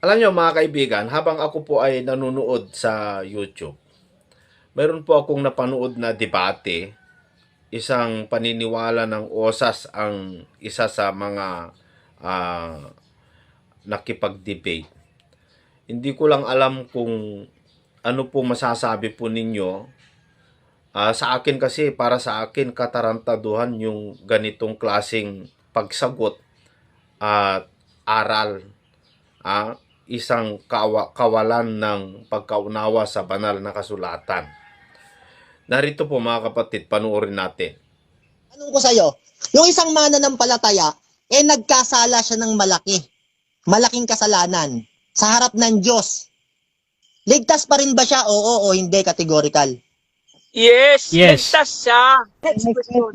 Alam niyo mga kaibigan, habang ako po ay nanonood sa YouTube, meron po akong napanood na debate, isang paniniwala ng OSAS ang isa sa mga ah, nakipag-debate. Hindi ko lang alam kung ano po masasabi po ninyo. Sa akin kasi, para sa akin, katarantaduhan yung ganitong klasing pagsagot at aral. Isang kawalan ng pagkaunawa sa banal na kasulatan. Narito po mga kapatid, panoorin natin. Tanong ko sa'yo, yung isang mananampalataya, nagkasala siya ng malaking kasalanan sa harap ng Diyos. Ligtas pa rin ba siya? Oo o hindi, categorical. Yes, Yes. ligtas siya. Next question.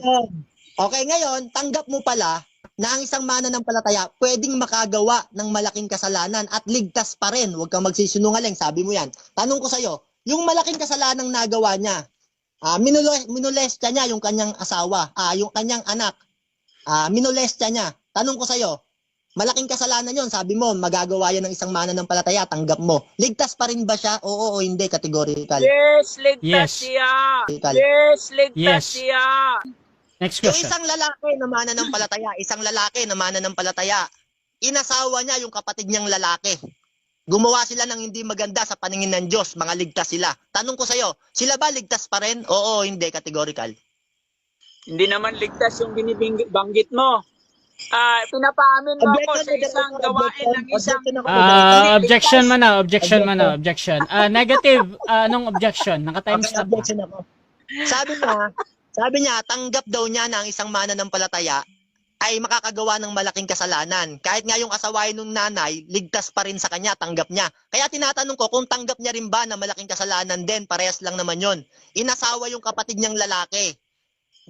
Okay, ngayon, tanggap mo pala na ang isang mananampalataya pwedeng makagawa ng malaking kasalanan at ligtas pa rin. Huwag kang magsisinungaling, sabi mo yan. Tanong ko sa'yo, yung malaking kasalanang nagawa niya, minolestya niya yung kanyang asawa, yung kanyang anak, minolestya niya. Tanong ko sa'yo, malaking kasalanan yon, sabi mo, magagawa yan ng isang mananampalataya, tanggap mo. Ligtas pa rin ba siya? Oo o hindi, categorical. Yes, ligtas Yes. siya. Categorical. Yes, ligtas Yes. siya. Next Yung question. isang lalaki na mananampalataya, inasawa niya yung kapatid niyang lalaki. Gumawa sila ng hindi maganda sa paningin ng Diyos, mga ligtas sila. Tanong ko sa'yo, sila ba ligtas pa rin? Oo, hindi, categorical. Hindi naman ligtas yung binibanggit mo. Pinapaamin mo ako sa isang gawain ng isang... Objection man na, objection. Negative, anong objection? Naka-times Okay, up. objection ako. Sabi niya, tanggap daw niya na ang isang mananampalataya ay makakagawa ng malaking kasalanan. Kahit nga yung asawain ng nanay, ligtas pa rin sa kanya, tanggap niya. Kaya tinatanong ko kung tanggap niya rin ba na malaking kasalanan din, parehas lang naman yon. Inasawa yung kapatid niyang lalaki.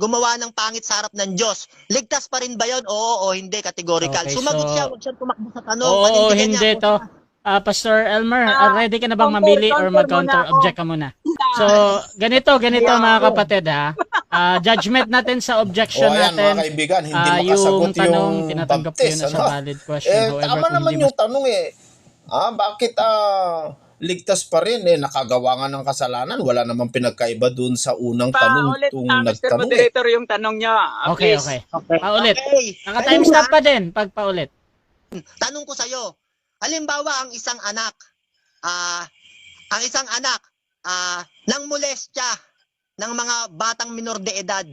Gumawa ng pangit sa harap ng Diyos. Ligtas pa rin ba yon? Oo o hindi, categorical. Okay, Sumagot so- siya, huwag siyang tumakbo sa tanong. Oo, Panindigan hindi niya. to. Pastor Elmer, ready ka na bang counter- mamili or counter mag-counter-object ka muna? So, ganito mga kapatid ha. Judgment natin sa objection Ayan natin. mga kaibigan, hindi Yung makasagot tanong, yung tinatanggap ko yun baptist. as a valid question. However, Tama kung naman hindi yung tanong bakit ligtas pa rin nakagawa nga ng kasalanan? Wala namang pinagkaiba dun sa unang tanong Paulit tung na, Mr. nagtanong Moderator, yung tanong niya. Okay, Please. okay. Paulit. Okay. Naka-time stop pa din pag paulit. Tanong ko sa'yo, halimbawa ang isang anak, nang molestya ng mga batang minor de edad.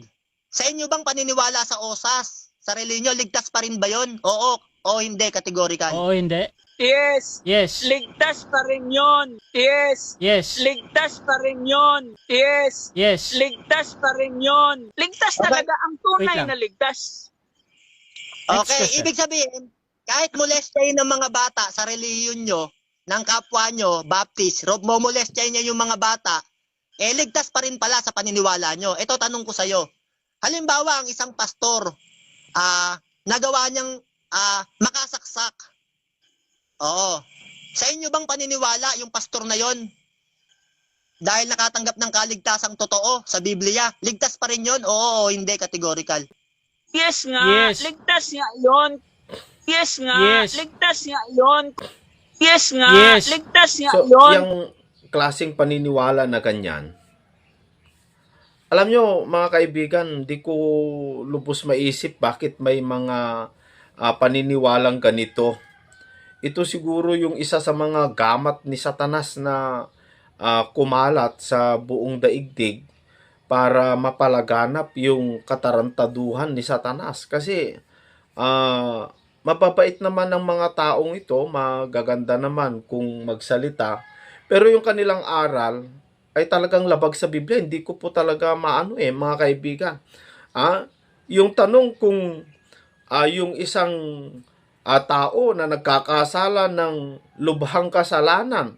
Sa inyo bang paniniwala sa OSAS, sa relihiyon, ligtas pa rin ba yun? Oo o hindi, categorical. Oo, hindi. Yes. Yes. Ligtas pa rin yun. Yes. Yes. Ligtas pa rin yun. Yes. Yes. Ligtas pa rin yun. Ligtas Okay. talaga ang tunay Wait lang. na ligtas. Next Okay, question. ibig sabihin, kahit molestyahin ng mga bata sa relihiyon nyo, ng kapwa nyo, Baptist, molestyahin nyo yung mga bata, ligtas pa rin pala sa paniniwala nyo. Ito tanong ko sa'yo. Halimbawa, ang isang pastor, nagawa niyang makasaksak. Oo. Sa inyo bang paniniwala yung pastor na yon? Dahil nakatanggap ng kaligtasang totoo sa Biblia, ligtas pa rin yon? Oo o hindi, categorical. Yes nga. Yes. Ligtas nga yun. Yes nga. Yes. Ligtas nga yun. Yes nga. Yes. Ligtas nga So, yun. yung klaseng paniniwala na ganyan, alam nyo, mga kaibigan, di ko lubos maisip bakit may mga paniniwalang ganito. Ito siguro yung isa sa mga gamat ni Satanas na kumalat sa buong daigdig para mapalaganap yung katarantaduhan ni Satanas. Kasi mababait naman ng mga taong ito, magaganda naman kung magsalita, pero yung kanilang aral ay talagang labag sa Biblia. Hindi ko po talaga maano mga kaibigan. Yung tanong kung yung isang tao na nagkakasala ng lubhang kasalanan,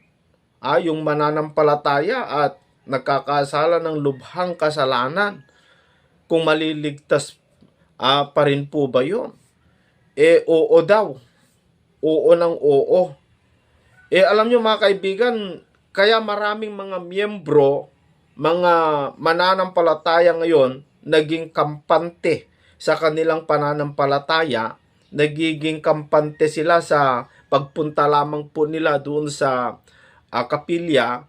yung mananampalataya at nagkakasala ng lubhang kasalanan, kung maliligtas pa rin po ba yun? Oo daw. Oo ng oo. Alam nyo mga kaibigan, kaya maraming mga miyembro, mga mananampalataya ngayon, naging kampante sa kanilang pananampalataya, nagiging kampante sila sa pagpunta lamang po nila doon sa kapilya,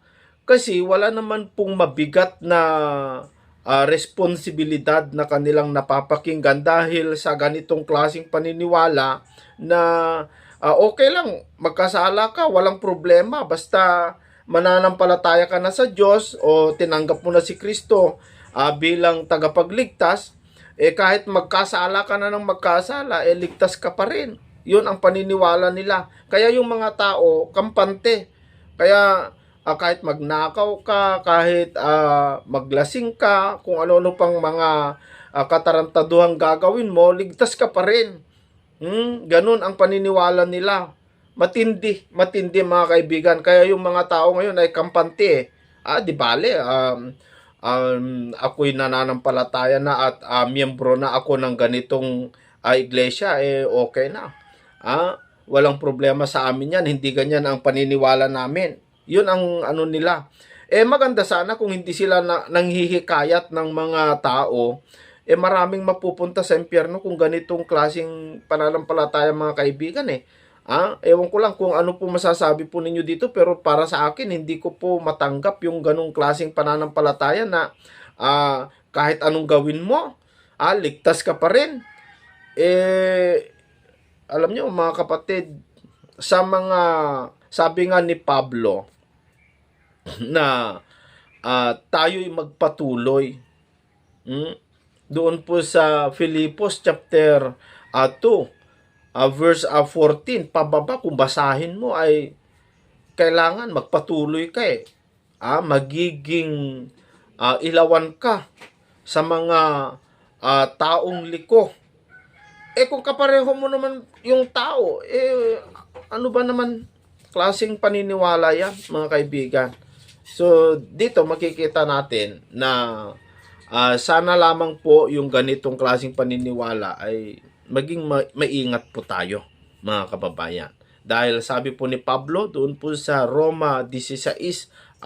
kasi wala naman pong mabigat na responsibilidad na kanilang napapakinggan dahil sa ganitong klaseng paniniwala na okay lang, magkasala ka, walang problema, basta mananampalataya ka na sa Diyos o tinanggap mo na si Kristo bilang tagapagligtas, kahit magkasala ka na ng magkasala, ligtas ka pa rin. Yun ang paniniwala nila. Kaya yung mga tao, kampante. Kaya kahit magnakaw ka, kahit maglasing ka, kung ano-ano pang mga katarantaduhang gagawin mo, ligtas ka pa rin. Ganun ang paniniwala nila. Matindi mga kaibigan. Kaya yung mga tao ngayon ay kampante. Di bale, ako'y nananampalataya na at miyembro na ako ng ganitong iglesia, okay na. Walang problema sa amin yan. Hindi ganyan ang paniniwala namin. Yun ang ano nila. Maganda sana kung hindi sila nanghihikayat ng mga tao, maraming mapupunta sa impyerno kung ganitong klaseng pananampalataya mga kaibigan Ewan ko lang kung ano po masasabi po ninyo dito, pero para sa akin, hindi ko po matanggap yung ganong klaseng pananampalataya na kahit anong gawin mo, ligtas ka pa rin. Alam nyo mga kapatid, sabi nga ni Pablo, na tayo'y magpatuloy. Doon po sa Filipos chapter 2, verse 14, pababa, kung basahin mo ay kailangan magpatuloy ka magiging ilawan ka sa mga taong liko. Kung kapareho mo naman yung tao, ano ba naman klaseng paniniwala yan, mga kaibigan? So, dito makikita natin na sana lamang po yung ganitong klaseng paniniwala ay maging maingat po tayo, mga kababayan. Dahil sabi po ni Pablo doon po sa Roma 16:18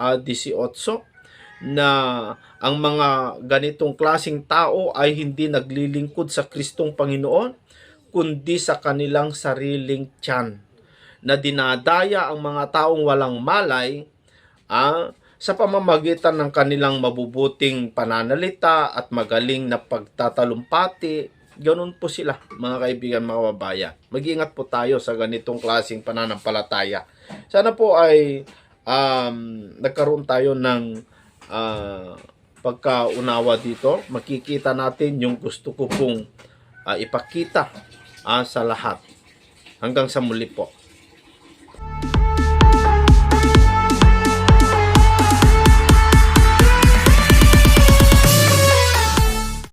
na ang mga ganitong klaseng tao ay hindi naglilingkod sa Kristong Panginoon, kundi sa kanilang sariling tiyan, na dinadaya ang mga taong walang malay sa pamamagitan ng kanilang mabubuting pananalita at magaling na pagtatalumpati. Ganun po sila, mga kaibigan, mga babayan. Mag-ingat po tayo sa ganitong klaseng pananampalataya. Sana po ay nagkaroon tayo ng pagkaunawa dito. Makikita natin yung gusto ko pong ipakita sa lahat. Hanggang sa muli po.